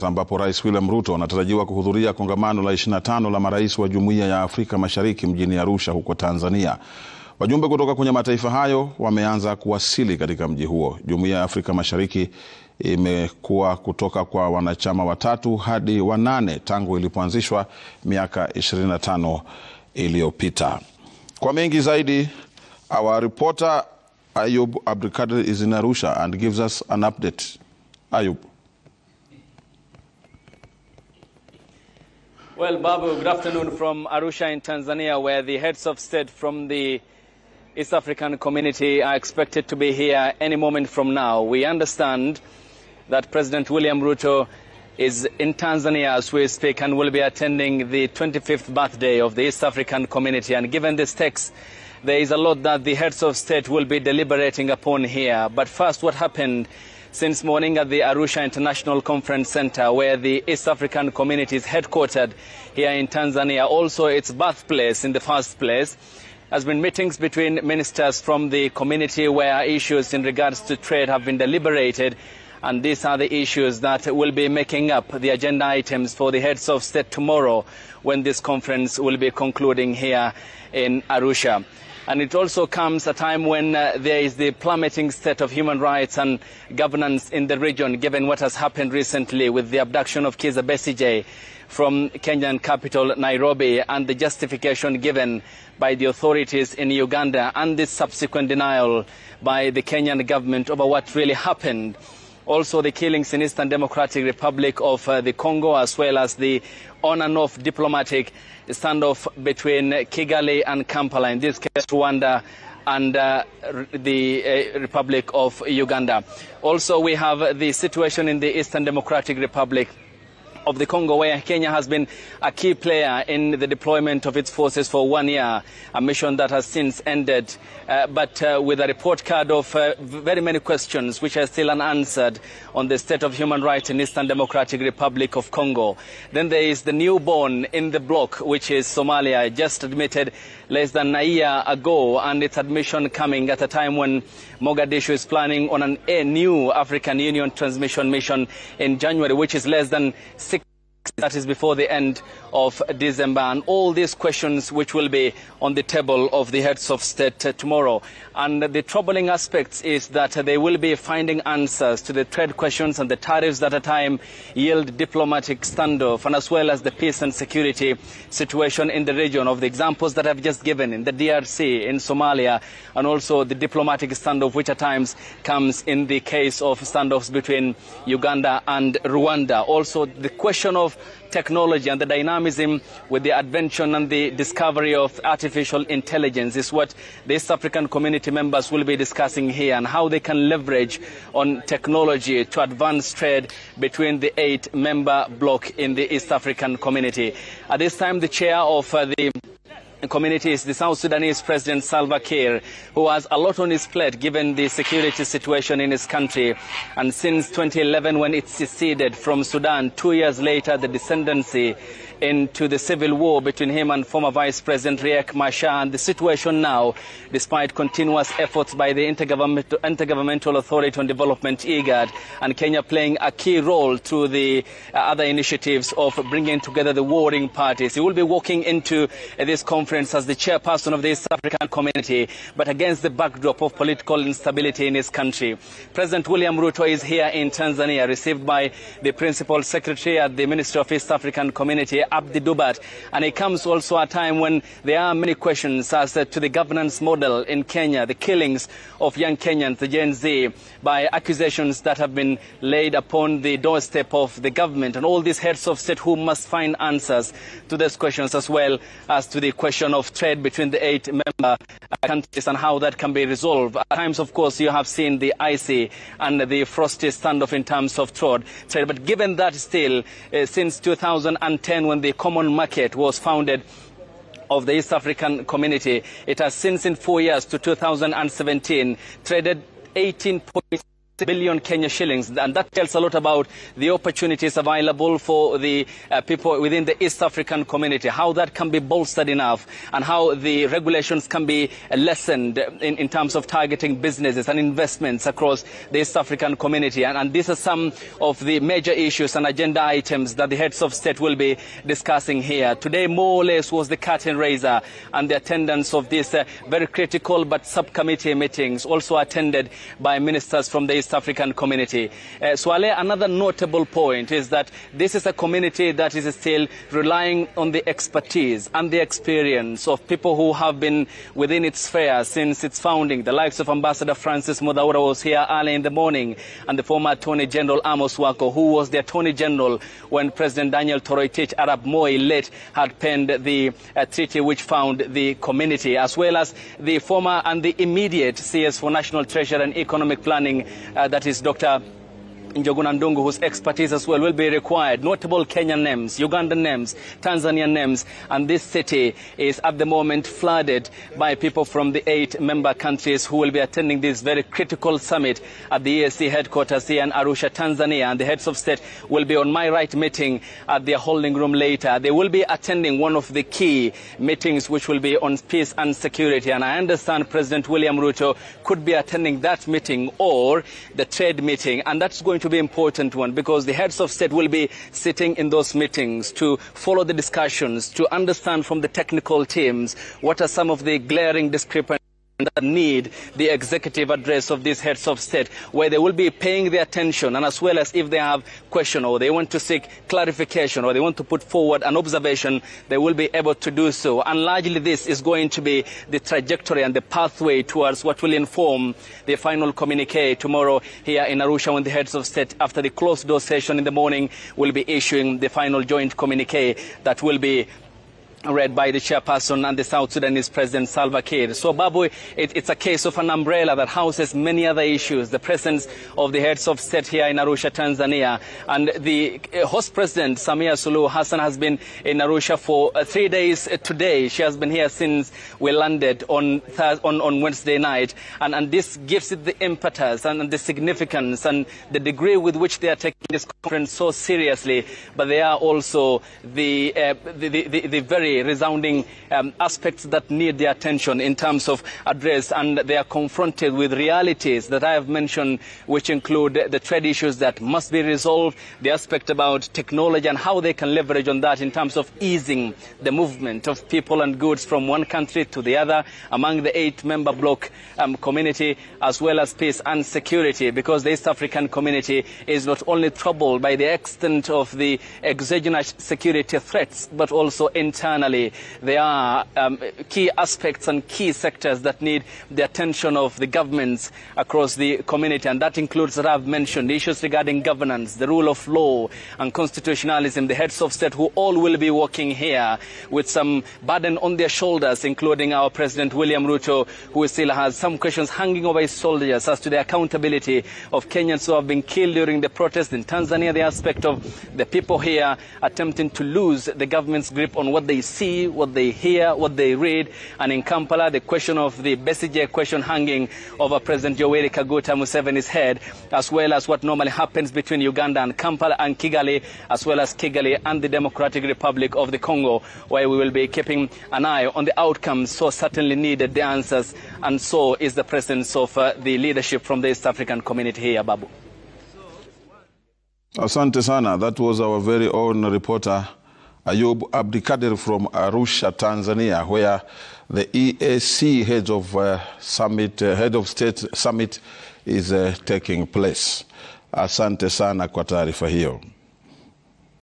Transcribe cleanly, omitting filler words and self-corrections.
Ambapo Rais William Ruto anatarajiwa kuhudhuria kongamano la 25 la marais wa Jumuiya ya Afrika Mashariki mjini Arusha huko Tanzania. Wajumbe kutoka kwenye mataifa hayo wameanza kuwasili katika mji huo. Jumuiya ya Afrika Mashariki imekua kutoka kwa wanachama watatu hadi wanane tangu ilipoanzishwa miaka 25 iliyopita. Kwa mengi zaidi, our reporter Ayub Abdikadir is in Arusha and gives us an update. Ayub. Well, Babu, good afternoon from Arusha in Tanzania, where the heads of state from the East African community are expected to be here any moment from now. We understand that President William Ruto is in Tanzania as we speak and will be attending the 25th birthday of the East African community. And given this text, there is a lot that the heads of state will be deliberating upon here. But first, what happened since morning at the Arusha International Conference Center, where the East African community is headquartered here in Tanzania, also its birthplace in the first place, has been meetings between ministers from the community where issues in regards to trade have been deliberated. And these are the issues that will be making up the agenda items for the heads of state tomorrow, when this conference will be concluding here in Arusha. And it also comes a time when there is the plummeting state of human rights and governance in the region, given what has happened recently with the abduction of Kizza Besigye from Kenyan capital Nairobi, and the justification given by the authorities in Uganda, and the subsequent denial by the Kenyan government over what really happened. Also the killings in Eastern Democratic Republic of the Congo, as well as the on and off diplomatic standoff between Kigali and Kampala, in this case Rwanda and the Republic of Uganda. Also we have the situation in the Eastern Democratic Republic of the Congo, where Kenya has been a key player in the deployment of its forces for 1 year, a mission that has since ended, but with a report card of very many questions which are still unanswered on the state of human rights in Eastern Democratic Republic of Congo. Then there is the newborn in the bloc, which is Somalia, just admitted less than a year ago, and its admission coming at a time when Mogadishu is planning on a new African Union transmission mission in January, which is less than 6. That is before the end of December. And all these questions which will be on the table of the heads of state tomorrow. And the troubling aspects is that they will be finding answers to the trade questions and the tariffs that at time yield diplomatic standoff, and as well as the peace and security situation in the region, of the examples that I've just given in the DRC, in Somalia, and also the diplomatic standoff which at times comes in the case of standoffs between Uganda and Rwanda. Also the question of technology and the dynamism with the invention and the discovery of artificial intelligence is what the East African community members will be discussing here, and how they can leverage on technology to advance trade between the 8-member bloc in the East African community. At this time, the chair of the community is the South Sudanese President Salva Kiir, who has a lot on his plate given the security situation in his country. And since 2011, when it seceded from Sudan, 2 years later, the descendancy into the civil war between him and former Vice President Riek Machar. And the situation now, despite continuous efforts by the Intergovernmental Authority on Development, IGAD, and Kenya playing a key role through the other initiatives of bringing together the warring parties. He will be walking into this conference as the chairperson of the East African community, but against the backdrop of political instability in his country. President William Ruto is here in Tanzania, received by the Principal Secretary at the Ministry of East African Community, Abdi Dubat, and it comes also at a time when there are many questions as to the governance model in Kenya, the killings of young Kenyans, the Gen Z, by accusations that have been laid upon the doorstep of the government, and all these heads of state who must find answers to those questions, as well as to the question of trade between the 8-member countries and how that can be resolved. At times, of course, you have seen the icy and the frosty standoff in terms of trade. But given that still, since 2010, when the Common Market was founded of the East African community, it has since in 4 years to 2017 traded 18.6 billion Kenya shillings, and that tells a lot about the opportunities available for the people within the East African community, how that can be bolstered enough, and how the regulations can be lessened in terms of targeting businesses and investments across the East African community. And these are some of the major issues and agenda items that the heads of state will be discussing here. Today, more or less, was the curtain raiser, and the attendance of these very critical but subcommittee meetings, also attended by ministers from the East African community. Swale, another notable point is that this is a community that is still relying on the expertise and the experience of people who have been within its sphere since its founding. The likes of Ambassador Francis Mudaura was here early in the morning, and the former Attorney General Amos Wako, who was the Attorney General when President Daniel Toroitich Arap Moi late had penned the treaty which found the community, as well as the former and the immediate CS for National Treasury and Economic Planning, that is Dr. Njuguna Ndung'u, whose expertise as well will be required. Notable Kenyan names, Ugandan names, Tanzanian names, and this city is at the moment flooded by people from the 8 member countries who will be attending this very critical summit at the EAC headquarters here in Arusha, Tanzania. And the heads of state will be on my right meeting at their holding room later. They will be attending one of the key meetings which will be on peace and security. And I understand President William Ruto could be attending that meeting or the trade meeting, and that's going to be an important one, because the heads of state will be sitting in those meetings to follow the discussions, to understand from the technical teams what are some of the glaring discrepancies that need the executive address of these heads of state, where they will be paying their attention, and as well as if they have question or they want to seek clarification or they want to put forward an observation, they will be able to do so. And largely this is going to be the trajectory and the pathway towards what will inform the final communique tomorrow here in Arusha, when the heads of state, after the closed door session in the morning, will be issuing the final joint communique that will be read by the chairperson and the South Sudanese President Salva Kiir. So, Babu, it's a case of an umbrella that houses many other issues. The presence of the heads of state here in Arusha, Tanzania, and the host president, Samia Suluhu Hassan, has been in Arusha for 3 days today. She has been here since we landed on Wednesday night, and this gives it the impetus and the significance and the degree with which they are taking this conference so seriously. But they are also the very resounding aspects that need their attention in terms of address, and they are confronted with realities that I have mentioned, which include the trade issues that must be resolved, the aspect about technology and how they can leverage on that in terms of easing the movement of people and goods from one country to the other among the 8-member bloc community, as well as peace and security, because the East African community is not only troubled by the extent of the exogenous security threats, but also internally. There are key aspects and key sectors that need the attention of the governments across the community, and that includes, that I've mentioned, issues regarding governance, the rule of law and constitutionalism. The heads of state, who all will be working here with some burden on their shoulders, including our President William Ruto, who still has some questions hanging over his shoulders as to the accountability of Kenyans who have been killed during the protest in Tanzania, the aspect of the people here attempting to lose the government's grip on what they see, what they hear, what they read, and in Kampala, the question of the Besigye question hanging over President Yoweri Kaguta Museveni's head, as well as what normally happens between Uganda and Kampala and Kigali, as well as Kigali and the Democratic Republic of the Congo, where we will be keeping an eye on the outcomes. So certainly needed the answers, and so is the presence of the leadership from the East African community here, Babu. Asante sana. That was our very own reporter Ayub Abdikadir from Arusha, Tanzania, where the EAC head of state summit is taking place. Asante sana kwa taarifa hiyo.